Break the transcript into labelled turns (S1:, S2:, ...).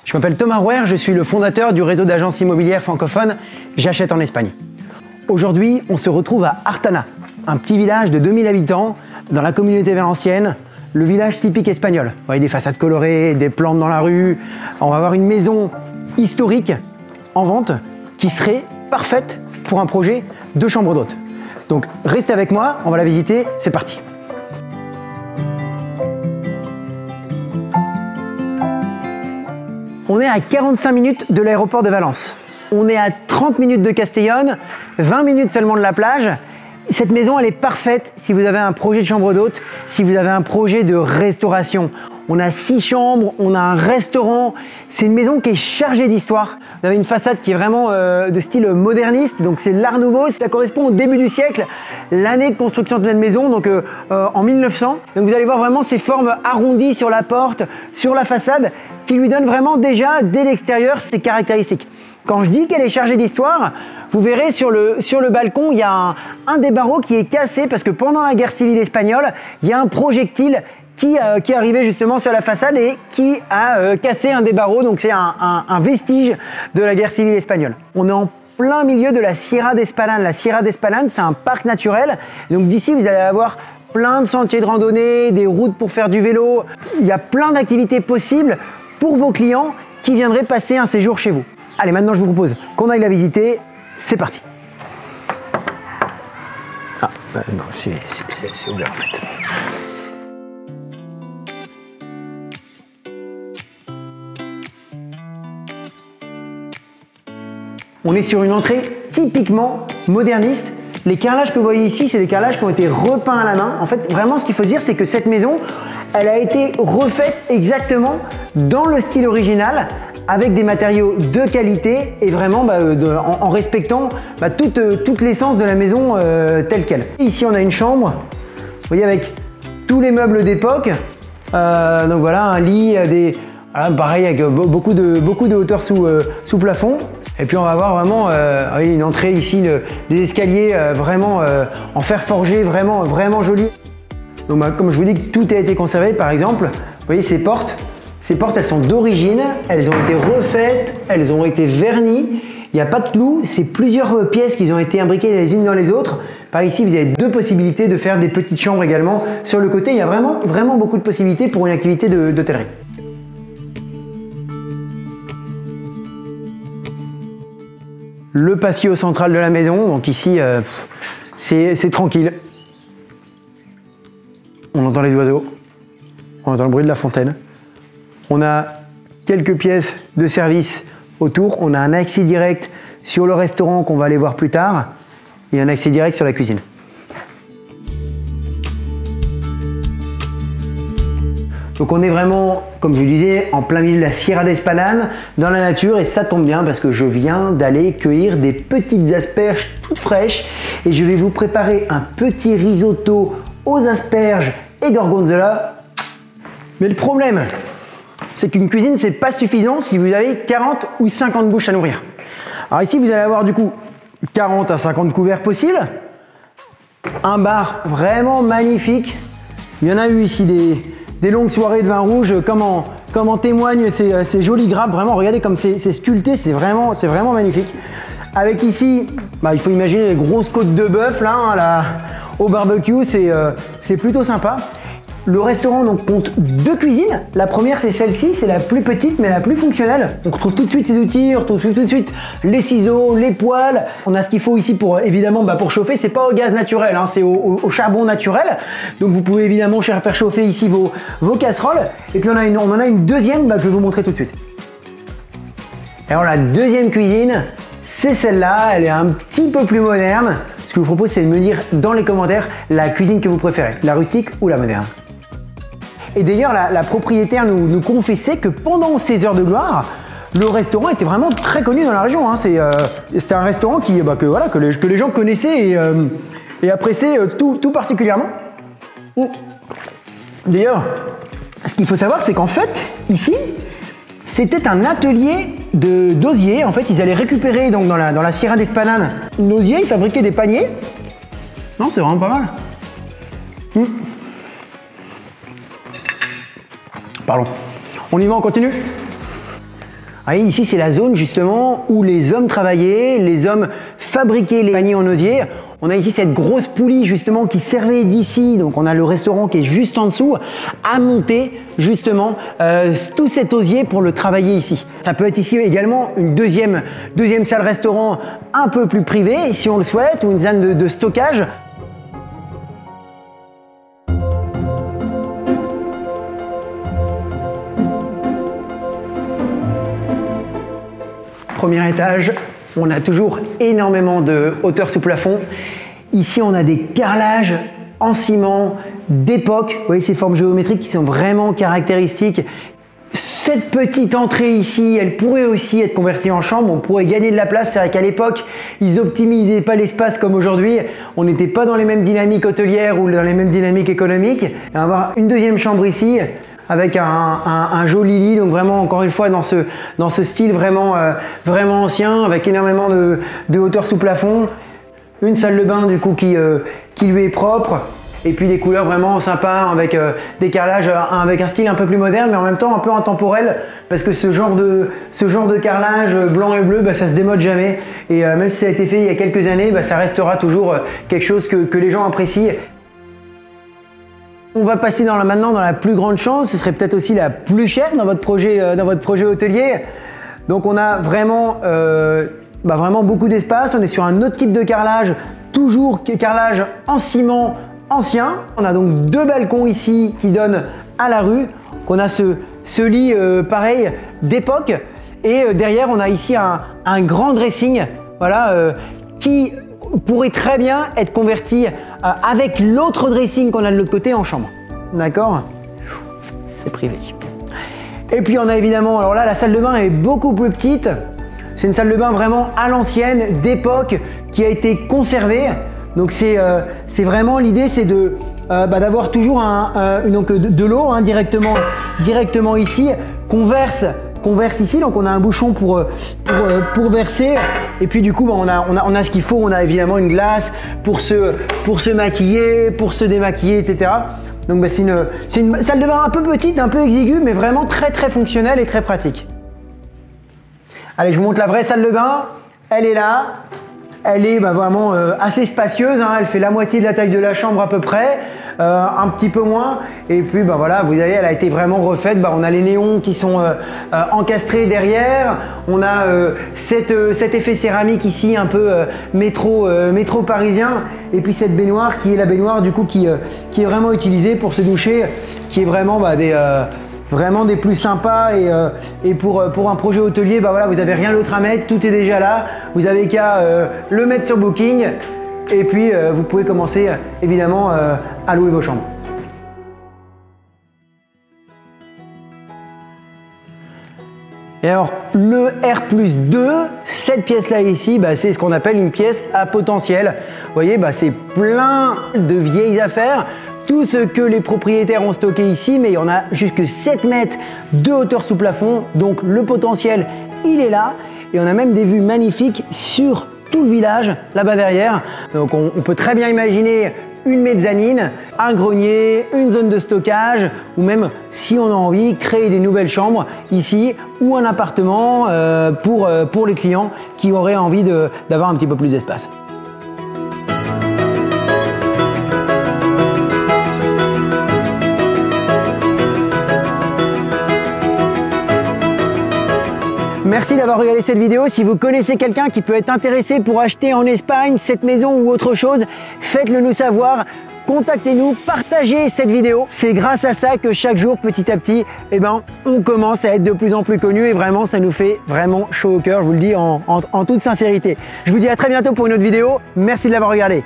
S1: Je m'appelle Thomas Rouher, je suis le fondateur du réseau d'agences immobilières francophones J'achète en Espagne. Aujourd'hui, on se retrouve à Artana, un petit village de 2000 habitants dans la communauté valencienne, le village typique espagnol. Vous voyez des façades colorées, des plantes dans la rue. On va avoir une maison historique en vente qui serait parfaite pour un projet de chambre d'hôte. Donc restez avec moi, on va la visiter, c'est parti. On est à 45 minutes de l'aéroport de Valence. On est à 30 minutes de Castellón, 20 minutes seulement de la plage. Cette maison, elle est parfaite si vous avez un projet de chambre d'hôte, si vous avez un projet de restauration. On a 6 chambres, on a un restaurant. C'est une maison qui est chargée d'histoire. Vous avez une façade qui est vraiment de style moderniste, donc c'est l'Art Nouveau. Ça correspond au début du siècle, l'année de construction de cette maison, donc en 1900. Donc vous allez voir vraiment ces formes arrondies sur la porte, sur la façade, qui lui donnent vraiment déjà, dès l'extérieur, ses caractéristiques. Quand je dis qu'elle est chargée d'histoire, vous verrez sur le balcon, il y a un des barreaux qui est cassé parce que pendant la guerre civile espagnole, il y a un projectile qui est arrivé justement sur la façade et qui a cassé un des barreaux. Donc c'est un vestige de la guerre civile espagnole. On est en plein milieu de la Sierra d'Espalán. La Sierra d'Espalán, c'est un parc naturel. Donc d'ici, vous allez avoir plein de sentiers de randonnée, des routes pour faire du vélo. Il y a plein d'activités possibles pour vos clients qui viendraient passer un séjour chez vous. Allez, maintenant je vous propose qu'on aille la visiter. C'est parti. Ah, non, c'est ouvert en fait. On est sur une entrée typiquement moderniste. Les carrelages que vous voyez ici, c'est des carrelages qui ont été repeints à la main. En fait, vraiment, ce qu'il faut dire, c'est que cette maison, elle a été refaite exactement dans le style original, avec des matériaux de qualité et vraiment en respectant toute l'essence de la maison telle qu'elle. Ici, on a une chambre, vous voyez, avec tous les meubles d'époque. Donc voilà, un lit, pareil, avec beaucoup de hauteur sous plafond. Et puis on va voir vraiment une entrée ici, des escaliers vraiment en fer forgé, vraiment joli. Donc comme je vous dis, tout a été conservé. Par exemple, vous voyez ces portes, elles sont d'origine, elles ont été refaites, elles ont été vernies. Il n'y a pas de clous, c'est plusieurs pièces qui ont été imbriquées les unes dans les autres. Par ici, vous avez 2 possibilités de faire des petites chambres également. Sur le côté, il y a vraiment beaucoup de possibilités pour une activité d'hôtellerie. Le patio central de la maison, donc ici c'est tranquille. On entend les oiseaux, on entend le bruit de la fontaine. On a quelques pièces de service autour, on a un accès direct sur le restaurant qu'on va aller voir plus tard et un accès direct sur la cuisine. Donc on est vraiment, comme je vous disais, en plein milieu de la Sierra d'Espalán, dans la nature, et ça tombe bien parce que je viens d'aller cueillir des petites asperges toutes fraîches et je vais vous préparer un petit risotto aux asperges et gorgonzola. Mais le problème, c'est qu'une cuisine, c'est pas suffisant si vous avez 40 ou 50 bouches à nourrir. Alors ici, vous allez avoir du coup 40 à 50 couverts possibles, un bar vraiment magnifique. Il y en a eu ici des longues soirées de vin rouge, comme en témoignent ces jolies grappes. Vraiment, regardez comme c'est sculpté, c'est vraiment magnifique. Avec ici, il faut imaginer les grosses côtes de bœuf là, au barbecue, c'est plutôt sympa. Le restaurant donc compte 2 cuisines. La première, c'est celle-ci, c'est la plus petite mais la plus fonctionnelle. On retrouve tout de suite ses outils, on retrouve tout de suite les ciseaux, les poêles. On a ce qu'il faut ici pour évidemment pour chauffer. C'est pas au gaz naturel, hein, c'est au charbon naturel. Donc vous pouvez évidemment faire chauffer ici vos casseroles. Et puis on en a une deuxième que je vais vous montrer tout de suite. Et alors la deuxième cuisine, c'est celle-là. Elle est un petit peu plus moderne. Ce que je vous propose, c'est de me dire dans les commentaires la cuisine que vous préférez, la rustique ou la moderne. Et d'ailleurs, la propriétaire nous confessait que pendant ses heures de gloire, le restaurant était vraiment très connu dans la région. Hein. C'était un restaurant que les gens connaissaient et appréciaient tout particulièrement. D'ailleurs, ce qu'il faut savoir, c'est qu'en fait, ici, c'était un atelier d'osier. En fait, ils allaient récupérer donc, dans la Sierra d'Espalán l'osier, ils fabriquaient des paniers. Non, c'est vraiment pas mal. Pardon. On y va, on continue. voyez, ici, c'est la zone justement où les hommes travaillaient, les hommes fabriquaient les paniers en osier. On a ici cette grosse poulie justement qui servait d'ici, donc on a le restaurant qui est juste en dessous, à monter justement tout cet osier pour le travailler ici. Ça peut être ici également une deuxième salle restaurant un peu plus privée si on le souhaite, ou une zone de stockage. Premier étage, on a toujours énormément de hauteur sous plafond. Ici, on a des carrelages en ciment d'époque. Vous voyez ces formes géométriques qui sont vraiment caractéristiques. Cette petite entrée ici, elle pourrait aussi être convertie en chambre. On pourrait gagner de la place. C'est vrai qu'à l'époque, ils n'optimisaient pas l'espace comme aujourd'hui. On n'était pas dans les mêmes dynamiques hôtelières ou dans les mêmes dynamiques économiques. Et on va avoir une deuxième chambre ici, avec un joli lit, donc vraiment encore une fois dans ce style vraiment ancien, avec énormément de hauteur sous plafond. Une salle de bain du coup qui lui est propre, et puis des couleurs vraiment sympas avec des carrelages avec un style un peu plus moderne, mais en même temps un peu intemporel, parce que ce genre de carrelage blanc et bleu, bah, ça se démode jamais, et même si ça a été fait il y a quelques années, bah, ça restera toujours quelque chose que les gens apprécient. On va passer maintenant dans la plus grande chambre, ce serait peut-être aussi la plus chère dans votre projet hôtelier. Donc on a vraiment, vraiment beaucoup d'espace. On est sur un autre type de carrelage, toujours carrelage en ciment ancien. On a donc deux balcons ici qui donnent à la rue. On a ce lit pareil d'époque, et derrière on a ici un grand dressing, voilà, qui pourrait très bien être converti avec l'autre dressing qu'on a de l'autre côté en chambre. D'accord? C'est privé. Et puis on a évidemment, alors là la salle de bain est beaucoup plus petite. C'est une salle de bain vraiment à l'ancienne, d'époque, qui a été conservée. Donc c'est vraiment l'idée, c'est d'avoir toujours de l'eau directement ici, qu'on verse ici, donc on a un bouchon pour verser, et puis du coup on a ce qu'il faut. On a évidemment une glace pour se maquiller, pour se démaquiller, etc. Donc c'est une salle de bain un peu petite, un peu exiguë, mais vraiment très fonctionnelle et très pratique. Allez, je vous montre la vraie salle de bain. Elle est là, elle est vraiment assez spacieuse, hein. Elle fait la moitié de la taille de la chambre à peu près. Un petit peu moins, et puis voilà, vous voyez, elle a été vraiment refaite. On a les néons qui sont encastrés derrière, on a cet effet céramique ici un peu métro parisien, et puis cette baignoire qui est la baignoire du coup qui est vraiment utilisée pour se doucher, qui est vraiment vraiment des plus sympas, et pour un projet hôtelier, voilà, vous n'avez rien d'autre à mettre, tout est déjà là, vous avez qu'à le mettre sur Booking. Et puis vous pouvez commencer évidemment à louer vos chambres. Et alors le R+2, cette pièce là ici, c'est ce qu'on appelle une pièce à potentiel. Vous voyez, c'est plein de vieilles affaires. Tout ce que les propriétaires ont stocké ici, mais il y en a jusque 7 mètres de hauteur sous plafond. Donc le potentiel, il est là. Et on a même des vues magnifiques sur tout le village là-bas derrière. Donc on peut très bien imaginer une mezzanine, un grenier, une zone de stockage, ou même, si on a envie, créer des nouvelles chambres ici, ou un appartement pour les clients qui auraient envie d'avoir un petit peu plus d'espace. Merci d'avoir regardé cette vidéo. Si vous connaissez quelqu'un qui peut être intéressé pour acheter en Espagne cette maison ou autre chose, faites-le nous savoir. Contactez-nous, partagez cette vidéo. C'est grâce à ça que chaque jour, petit à petit, on commence à être de plus en plus connu, et vraiment, ça nous fait vraiment chaud au cœur, je vous le dis en toute sincérité. Je vous dis à très bientôt pour une autre vidéo. Merci de l'avoir regardé.